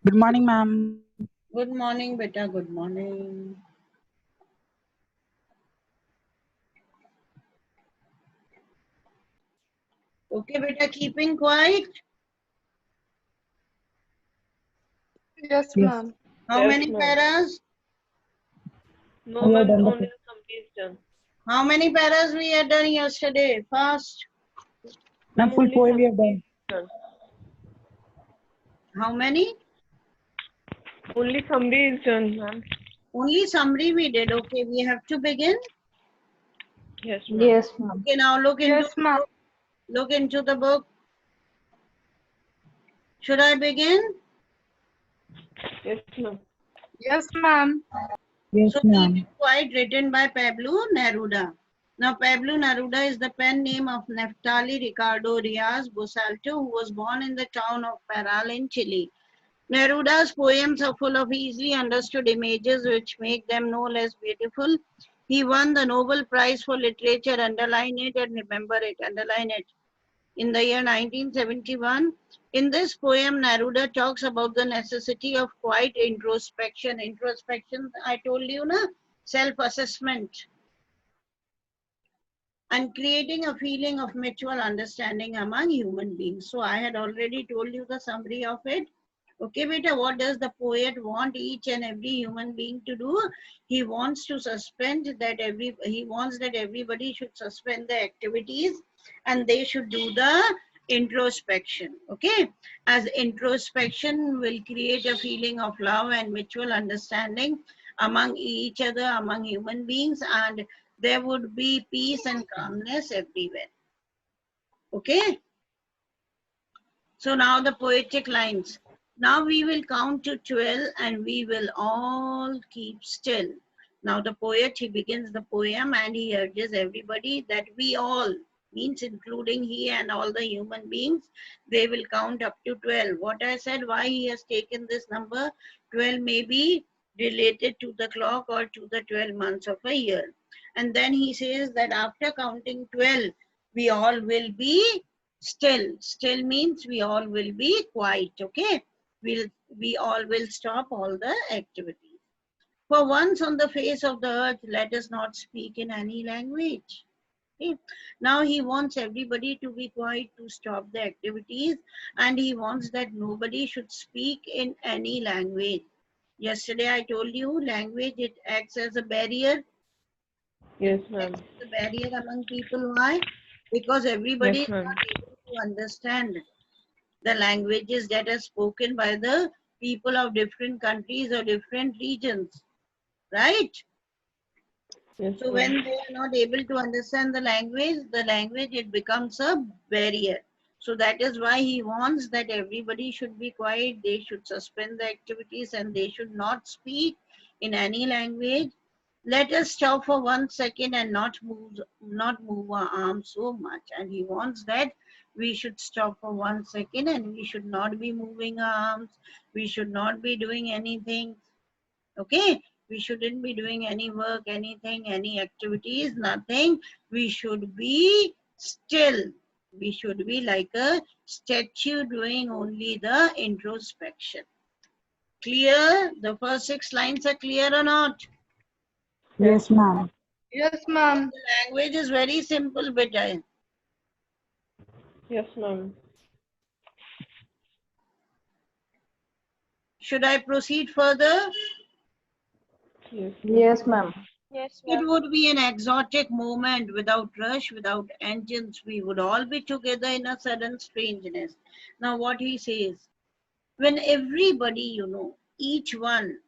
Good morning, ma'am. Good morning, beta. Good morning. Okay, beta, keeping quiet. Yes, Yes, ma'am. How Yes, many ma'am. paras? No, we have ma'am, done the only first. the summary is done. How many paras we had done yesterday? Fast. Ma'am, Ma'am, full only poem we have summary done. is done. How many? Only summary is done, ma'am. Only summary we did. Okay, we have to begin. Yes, ma'am. Yes, ma'am. Okay, now look into Yes, the ma'am. book. Look into the book. Should I begin? Yes, ma'am. Yes, ma'am. Yes, So, ma'am. keeping quiet, written by Pablo Neruda. Now, Pablo Neruda is the pen name of Neftali Ricardo Riaz Bosalto, who was born in the town of Parral in Chile. Neruda's poems are full of easily understood images which make them no less beautiful. He won the Nobel Prize for Literature, underline it and remember it, underline it, in the year 1971. In this poem, Neruda talks about the necessity of quiet introspection. Introspection, I told you, na, self-assessment, and creating a feeling of mutual understanding among human beings. So I had already told you the summary of it. Okay, beta, what does the poet want each and every human being to do? He wants to suspend that he wants that everybody should suspend their activities and they should do the introspection. Okay, as introspection will create a feeling of love and mutual understanding among each other, among human beings, and there would be peace and calmness everywhere. Okay, so now the poetic lines. Now we will count to 12 and we will all keep still. Now the poet, he begins the poem and he urges everybody that we all, means including he and all the human beings, they will count up to 12. What I said, why he has taken this number, 12 may be related to the clock or to the 12 months of a year. And then he says that after counting 12, we all will be still means we all will be quiet. Okay, we all will stop all the activities. For once on the face of the earth, let us not speak in any language. Okay. Now he wants everybody to be quiet, to stop the activities, and he wants that nobody should speak in any language. Yesterday I told you language, it acts as a barrier. It Yes, ma'am. acts as a barrier among people. Why? Because Yes, everybody is ma'am. not able to understand the languages that are spoken by the people of different countries or different regions, right? Yes, So ma'am. when they are not able to understand the language, it becomes a barrier. So that is why he wants that everybody should be quiet, they should suspend the activities and they should not speak in any language. Let us stop for 1 second and not move our arms so much. And he wants that we should stop for 1 second and we should not be moving our arms. We should not be doing anything. Okay, we shouldn't be doing any work, anything, any activities, nothing. We should be still. We should be like a statue doing only the introspection. Clear? The first 6 lines are clear or not? Yes, Yes, ma'am. Yes, ma'am. The language is very simple, beta. yes, ma'am. Should I proceed further? Yes, ma'am. Yes, ma'am. Yes, It ma'am. would be an exotic moment without rush, without engines. We would all be together in a sudden strangeness. Now, what he says, when everybody, each one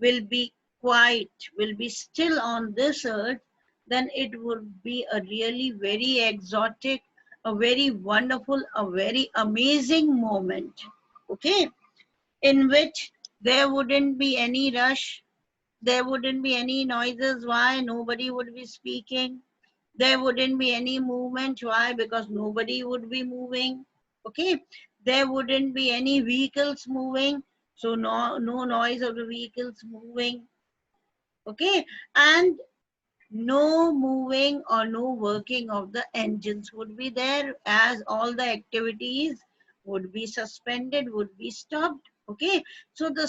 will be quiet, will be still on this earth, then it would be a really very exotic, a very wonderful, a very amazing moment. Okay, in which there wouldn't be any rush, there wouldn't be any noises. Why? Nobody would be speaking. There wouldn't be any movement. Why? Because nobody would be moving. Okay. There wouldn't be any vehicles moving. So no noise of the vehicles moving. Okay. And no moving or no working of the engines would be there, as all the activities would be suspended, would be stopped. Okay, so the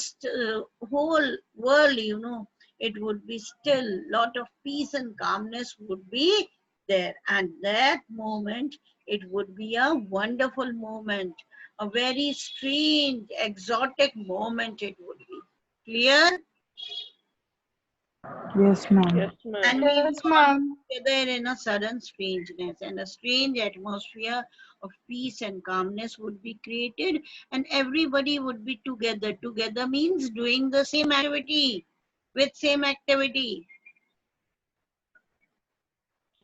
whole world, you know, it would be still, lot of peace and calmness would be there, and that moment, it would be a wonderful moment, a very strange, exotic moment it would be. Clear? Yes, ma'am. Yes, ma'am. And we will Yes, all ma'am. be together in a sudden strangeness, and a strange atmosphere of peace and calmness would be created, and everybody would be together. Together means doing the same activity with same activity.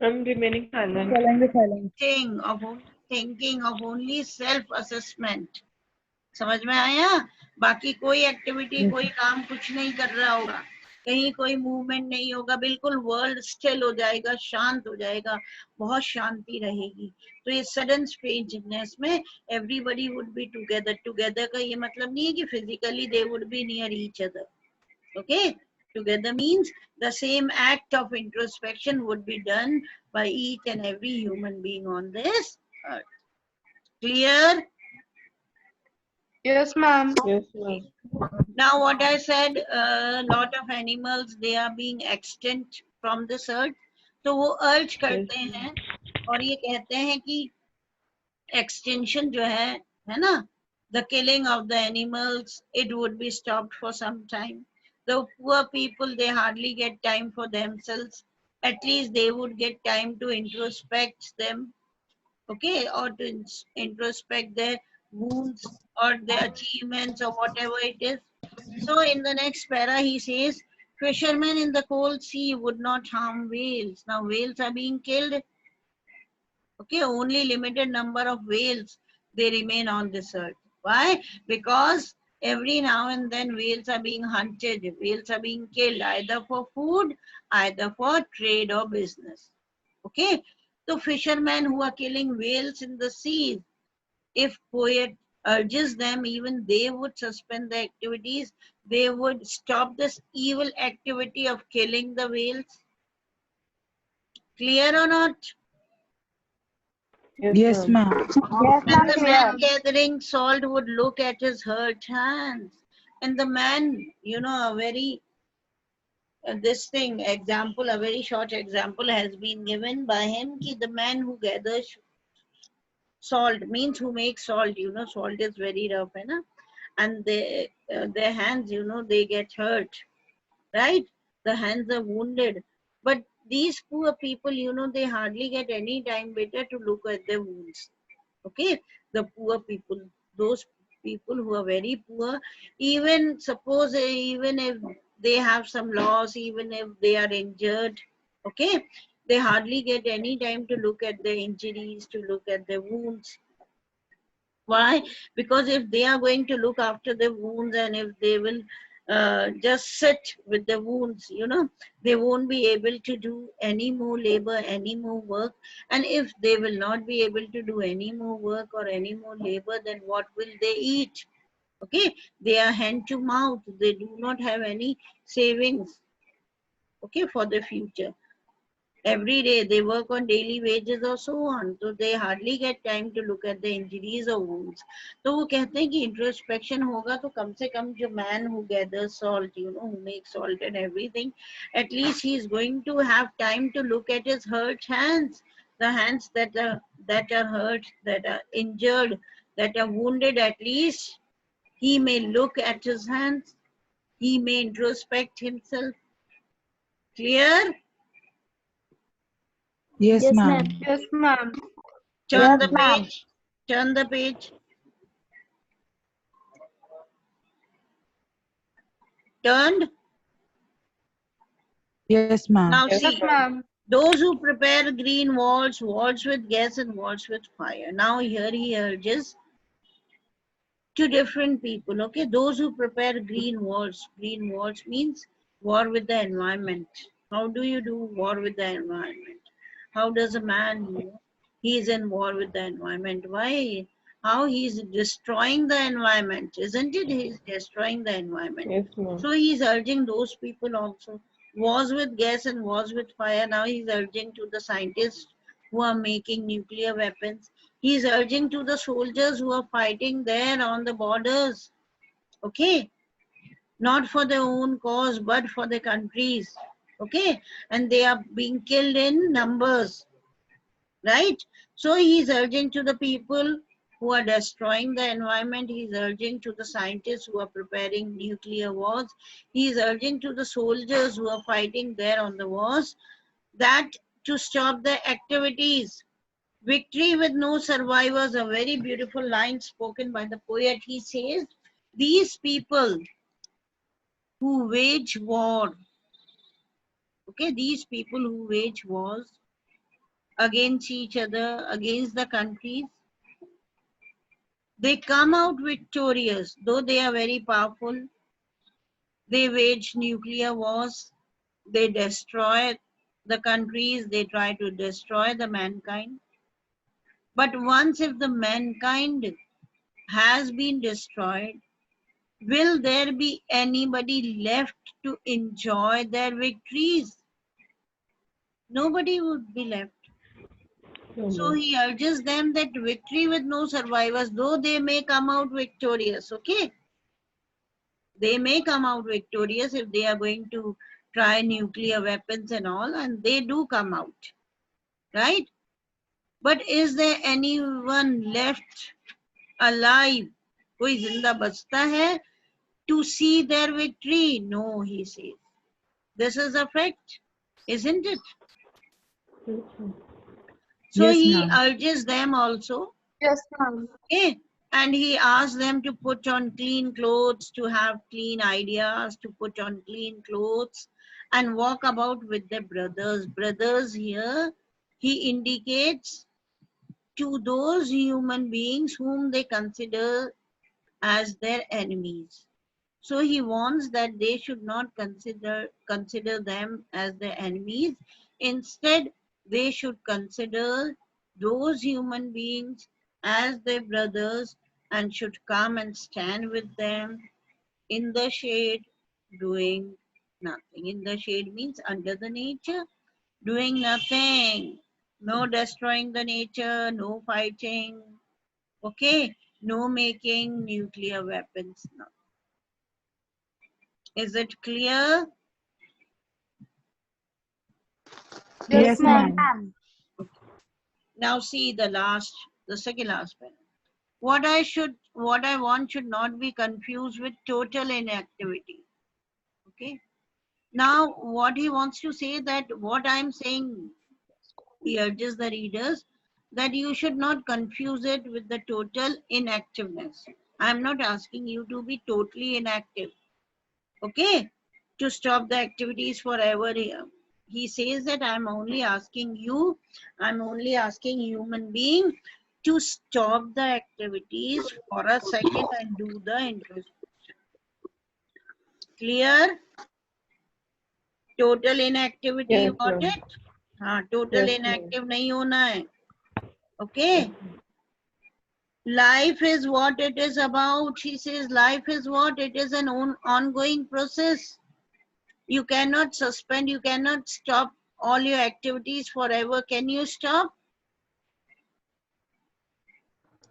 I'm remaining silent. Silent, silent. Thinking of only self assessment. समझ में आया? बाकी कोई activity, Yes. कोई काम कुछ नहीं कर रहा होगा, कहीं कोई मूवमेंट नहीं होगा, बिल्कुल वर्ल्ड स्टिल हो जाएगा, शांत हो जाएगा, बहुत शांति रहेगी. तो ये सडन स्ट्रेंजनेस में everybody would be together. Together का ये मतलब नहीं है कि physically they would be near each other. Okay, together means the same act of introspection would be done by each and every human being on this earth. Clear? Yes, ma'am. Yes, ma'am. Now what I said, a lot of animals, they are being extinct from this earth. तो वो urge करते हैं और ये कहते हैं कि extinction जो है ना, the killing of the animals, it would be stopped for some time. The poor people, they hardly get time for themselves. At least they would get time to introspect them, okay, or to introspect their wounds or their achievements or whatever it is. So in the next para, he says, fishermen in the cold sea would not harm whales. Now whales are being killed. Okay, only limited number of whales, they remain on this earth. Why? Because every now and then whales are being hunted, whales are being killed, either for food, either for trade or business. Okay, so fishermen who are killing whales in the sea, if poet urges them, even they would suspend their activities, they would stop this evil activity of killing the whales. Clear or not? Yes, ma'am. ma'am. And the man gathering salt would look at his hurt hands. And the man, you know, a very, this thing, example, a very short example has been given by him, ki the man who gathers salt means who makes salt, you know, salt is very rough, hai na? And they, their hands, you know, they get hurt, right? The hands are wounded. But these poor people, you know, they hardly get any time better to look at their wounds. Okay, the poor people, those people who are very poor, even suppose even if they have some loss, even if they are injured, okay, they hardly get any time to look at their injuries, to look at their wounds. Why? Because if they are going to look after their wounds, and if they will just sit with the wounds, you know, they won't be able to do any more labor, any more work. And if they will not be able to do any more work or any more labor, then what will they eat? Okay, they are hand to mouth. They do not have any savings, okay, for the future. Every day they work on daily wages or so on, so they hardly get time to look at the injuries or wounds. तो वो कहते हैं कि introspection होगा तो कम से कम जो man who gathers salt, you know, who makes salt and everything, at least he is going to have time to look at his hurt hands, the hands that are hurt, that are injured, that are wounded. At least he may look at his hands, he may introspect himself. Clear? Yes, Yes, ma'am. ma'am. Yes, ma'am. Turn Yes, the ma'am. page. Turn the page. Turned. Yes, ma'am. Now Yes, Yes, see, ma'am. those who prepare green walls, walls with gas and walls with fire. Now here he urges two different people. Okay, those who prepare green walls. Green walls means war with the environment. How do you do war with the environment? How does a man know he is in war with the environment? Why? How he is destroying the environment, isn't it? He is destroying the environment. yes, ma'am. So he is urging those people also. Wars with gas and wars with fire. Now he is urging to the scientists who are making nuclear weapons. He is urging to the soldiers who are fighting there on the borders. Okay, not for their own cause, but for the countries. Okay, and they are being killed in numbers, right? So he is urging to the people who are destroying the environment, he is urging to the scientists who are preparing nuclear wars, he is urging to the soldiers who are fighting there on the wars that to stop the activities. Victory with no survivors, a very beautiful line spoken by the poet. He says, these people who wage war, okay, these people who wage wars against each other, against the countries, they come out victorious, though they are very powerful. They wage nuclear wars, they destroy the countries, they try to destroy the mankind. But once if the mankind has been destroyed, will there be anybody left to enjoy their victories? Nobody would be left. So he urges them that victory with no survivors, though they may come out victorious, okay? They may come out victorious if they are going to try nuclear weapons and all, and they do come out, right? But is there anyone left alive? कोई जिंदा बचता है to see their victory? No, he says. This is a fact, isn't it? So Yes, he ma'am. urges them also, Yes, ma'am. okay? And he asks them to put on clean clothes, to have clean ideas, to put on clean clothes and walk about with their brothers. Brothers here, he indicates to those human beings whom they consider as their enemies. So he warns that they should not consider them as their enemies. Instead, they should consider those human beings as their brothers and should come and stand with them in the shade doing nothing. In the shade means under the nature, doing nothing. No destroying the nature, no fighting, okay? No making nuclear weapons. No. Is it clear? Yes, Yes, ma'am. ma'am. Now see the second last panel. What I want should not be confused with total inactivity. Okay. Now what he wants to say that what I'm saying, he urges the readers that you should not confuse it with the total inactiveness. I'm not asking you to be totally inactive. Okay. To stop the activities forever here. He says that I'm only asking human being to stop the activities for a second and do the introspection. Clear? Total inactivity, you Yes, got ma'am. it? हाँ, total Yes, ma'am. inactive नहीं होना है. Okay? Life is what it is about. He says life is what? It is an ongoing process. You cannot suspend, you cannot stop all your activities forever. Can you stop?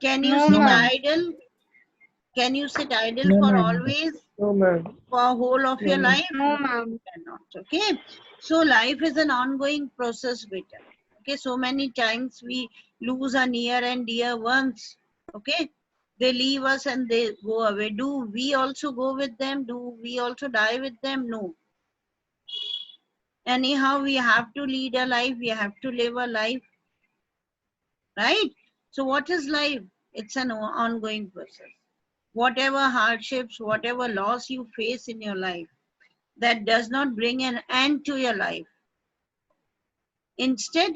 Can you No, sit ma'am. idle? Can you sit idle No, for ma'am. always, No, ma'am. for whole of No, your ma'am. life? No, ma'am. You cannot, okay? So life is an ongoing process, beta. Okay, so many times we lose our near and dear ones, okay? They leave us and they go away. Do we also go with them? Do we also die with them? No. Anyhow, we have to lead a life, we have to live a life, right? So what is life? It's an ongoing process. Whatever hardships, whatever loss you face in your life, that does not bring an end to your life. Instead,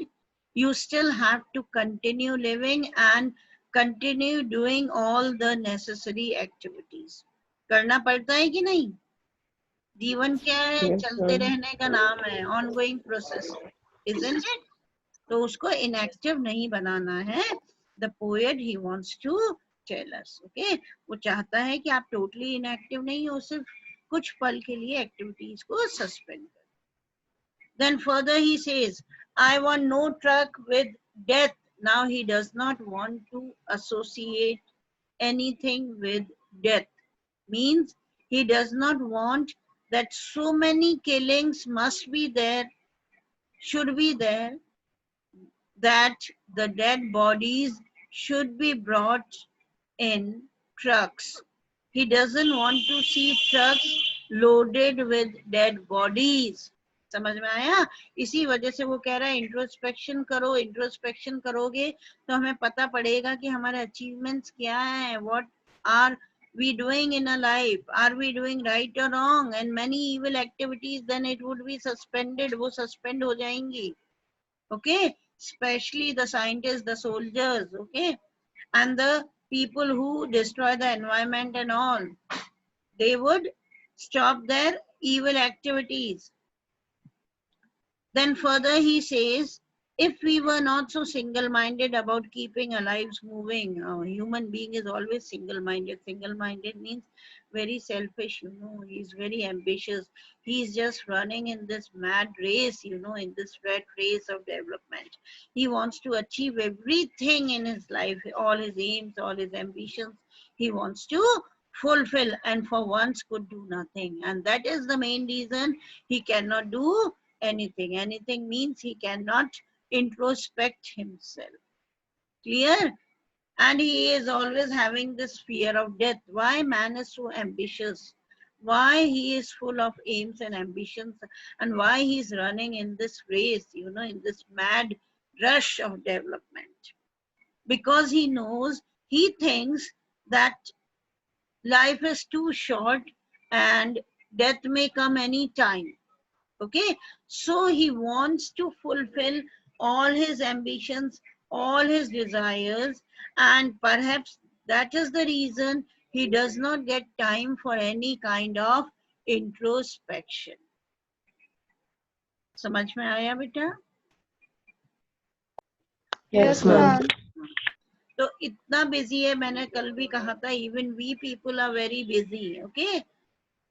you still have to continue living and continue doing all the necessary activities. करना पड़ता है कि नहीं? जीवन क्या है? Yes, चलते ma'am. रहने का नाम है, ongoing process, isn't it? तो उसको inactive नहीं बनाना है. The poet, he wants to tell us, okay? वो चाहता है कि आप totally inactive नहीं हो, सिर्फ कुछ पल के लिए activities को suspend करें. Then further he says, I want no truck with death. Now he does not want to associate anything with death. Means he does not want that so many killings must be there, should be there, that the dead bodies should be brought in trucks. He doesn't want to see trucks loaded with dead bodies. समझ में आया? इसी वजह से वो कह रहा है इंट्रोस्पेक्शन करो, इंट्रोस्पेक्शन करोगे तो हमें पता पड़ेगा कि हमारे अचीवमेंट्स क्या हैं, what are we doing in a life, are we doing right or wrong, and many evil activities, then it would be suspended, वो suspend हो जाएंगी. Okay, especially the scientists, the soldiers, okay, and the people who destroy the environment and all, they would stop their evil activities. Then further he says, if we were not so single-minded about keeping our lives moving, a human being is always single-minded. Single-minded means very selfish, you know, he's very ambitious. He's just running in this mad race, you know, in this red race of development. He wants to achieve everything in his life, all his aims, all his ambitions. He wants to fulfill, and for once could do nothing. And that is the main reason he cannot do anything. Anything means he cannot introspect himself. Clear? And he is always having this fear of death. Why man is so ambitious? Why he is full of aims and ambitions, and why he is running in this race, you know, in this mad rush of development? Because he knows, he thinks that life is too short and death may come any time. Okay, so he wants to fulfill all his ambitions, all his desires, and perhaps that is the reason he does not get time for any kind of introspection. समझ में आया बेटा? Yes, ma'am. तो इतना busy है, मैंने कल भी कहा था, even we people are very busy. Okay,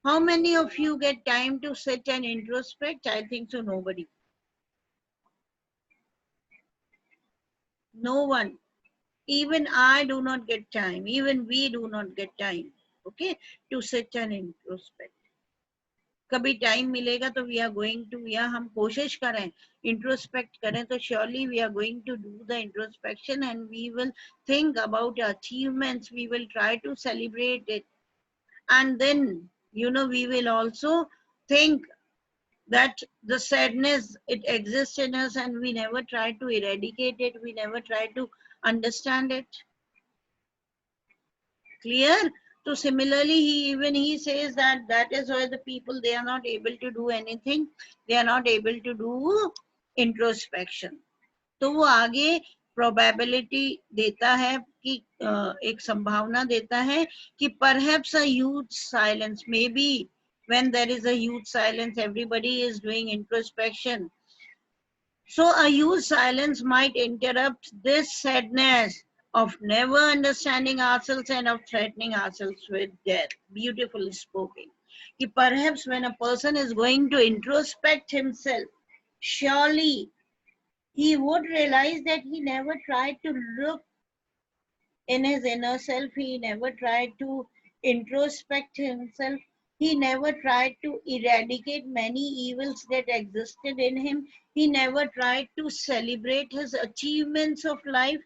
how many of you get time to sit and introspect? I think so, nobody. No one. Even I do not get time. Even we do not get time. Okay, to sit and introspect. कभी time मिलेगा तो we are going to, या हम कोशिश करें introspect करें तो surely we are going to do the introspection and we will think about achievements. We will try to celebrate it, and then you know we will also think that the sadness, it exists in us and we never try to eradicate it, we never try to understand it. Clear? So similarly, he says that that is why the people, they are not able to do anything, they are not able to do introspection. तो वो आगे probability देता है कि एक संभावना देता है कि perhaps a huge silence, maybe when there is a huge silence, everybody is doing introspection. So a huge silence might interrupt this sadness of never understanding ourselves and of threatening ourselves with death. Beautifully spoken. कि perhaps when a person is going to introspect himself, surely he would realize that he never tried to look in his inner self, he never tried to introspect himself, he never tried to eradicate many evils that existed in him, he never tried to celebrate his achievements of life,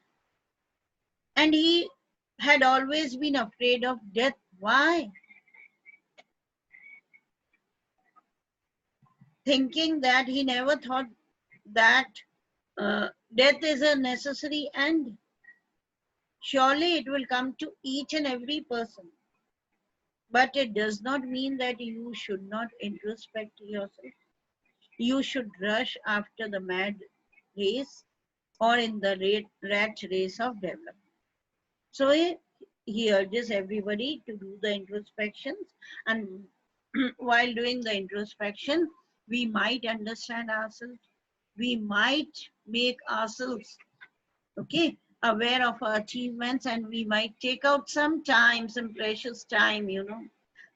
and he had always been afraid of death. Why? Thinking that he never thought that death is a necessary end. Surely it will come to each and every person. But it does not mean that you should not introspect yourself. You should rush after the mad race or in the rat race of development. So he urges everybody to do the introspections, and while doing the introspection, we might understand ourselves, we might make ourselves, okay, aware of our achievements, and we might take out some time, some precious time, you know,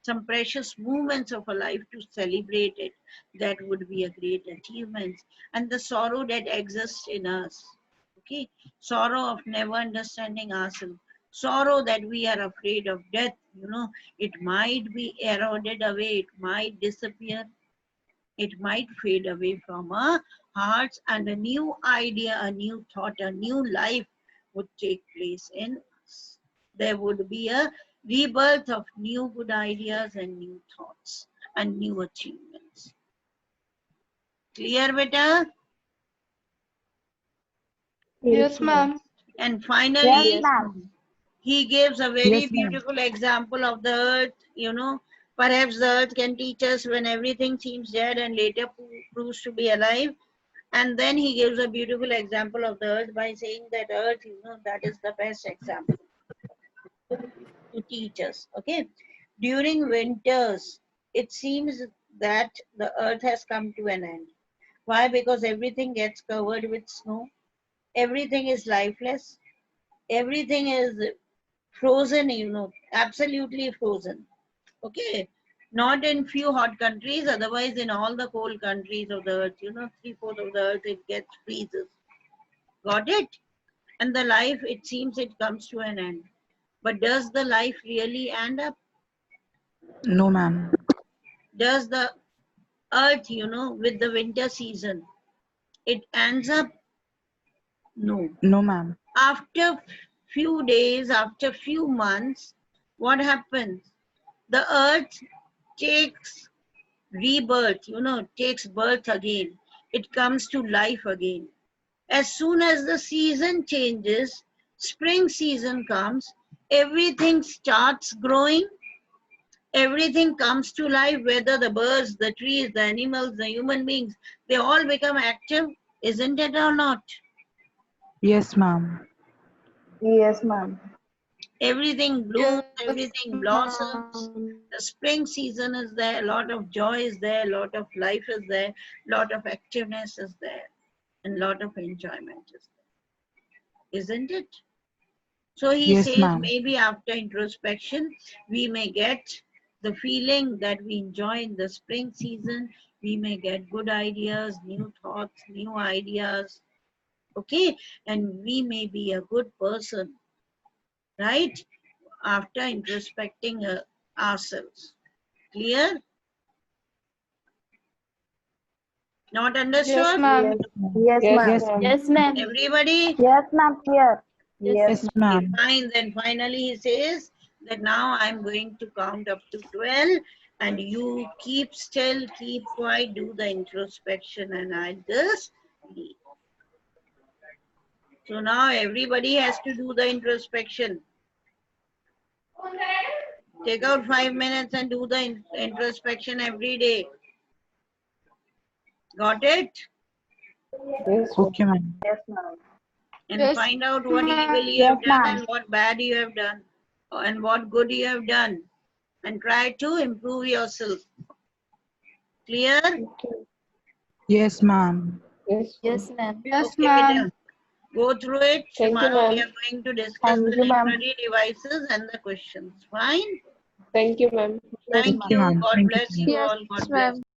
some precious moments of a life to celebrate it. That would be a great achievement. And the sorrow that exists in us, okay, sorrow of never understanding ourselves, Sorrow that we are afraid of death, it might be eroded away, it might disappear, it might fade away from our hearts, and a new idea, a new thought, a new life would take place in us. There would be a rebirth of new good ideas and new thoughts and new achievements. Clear, beta? Yes, ma'am. And finally, Yes, ma'am. he gives a very Yes, ma'am. beautiful example of the earth. Perhaps the earth can teach us when everything seems dead and later proves to be alive. And then he gives a beautiful example of the earth by saying that earth, that is the best example to teach us. Okay. During winters, it seems that the earth has come to an end. Why? Because everything gets covered with snow. Everything is lifeless. Everything is frozen, absolutely frozen. Okay. Not in few hot countries, otherwise in all the cold countries of the earth, 3/4 of the earth, it gets freezes. Got it? And the life, it seems it comes to an end. But does the life really end up? No, ma'am. Does the earth, with the winter season, it ends up? No. No, ma'am. After few days, after few months, what happens? The earth takes rebirth, takes birth again. It comes to life again. As soon as the season changes, spring season comes, everything starts growing, everything comes to life, whether the birds, the trees, the animals, the human beings, they all become active, isn't it or not? Yes, ma'am. Yes, ma'am. Everything blooms, Yes, everything blossoms. ma'am. The spring season is there, a lot of joy is there, a lot of life is there, a lot of activeness is there, and a lot of enjoyment is there. Isn't it? So he Yes, says ma'am. maybe after introspection, we may get the feeling that we enjoy in the spring season. We may get good ideas, new thoughts, new ideas. Okay. And we may be a good person, right? After introspecting ourselves. Clear? Not Yes, understood? ma'am. Yes, Yes, yes, ma'am. ma'am. Yes, ma'am. Everybody? Yes, ma'am. Clear. Yes, Okay, ma'am. fine. Then finally he says that now I'm going to count up to 12 and you keep still, keep quiet, do the introspection, and I'll just leave. So now everybody has to do the introspection. Take out 5 minutes and do the introspection every day. Got it? Yes, ma'am. Okay, ma'am. Yes, ma'am. And Yes, find out what ma'am. evil you have done and what bad you have done and what good you have done. And try to improve yourself. Clear? Yes, ma'am. Yes, ma'am. Yes, ma'am. Yes, Okay, ma'am. beta. Go through it. Thank you, Tomorrow we ma'am. are going to discuss Thank the you, ma'am. literary devices and the questions. Fine? Thank you, ma'am. Yes, Thank Okay, you. ma'am. God Thank you, bless ma'am. you Yes, all. God bless. ma'am.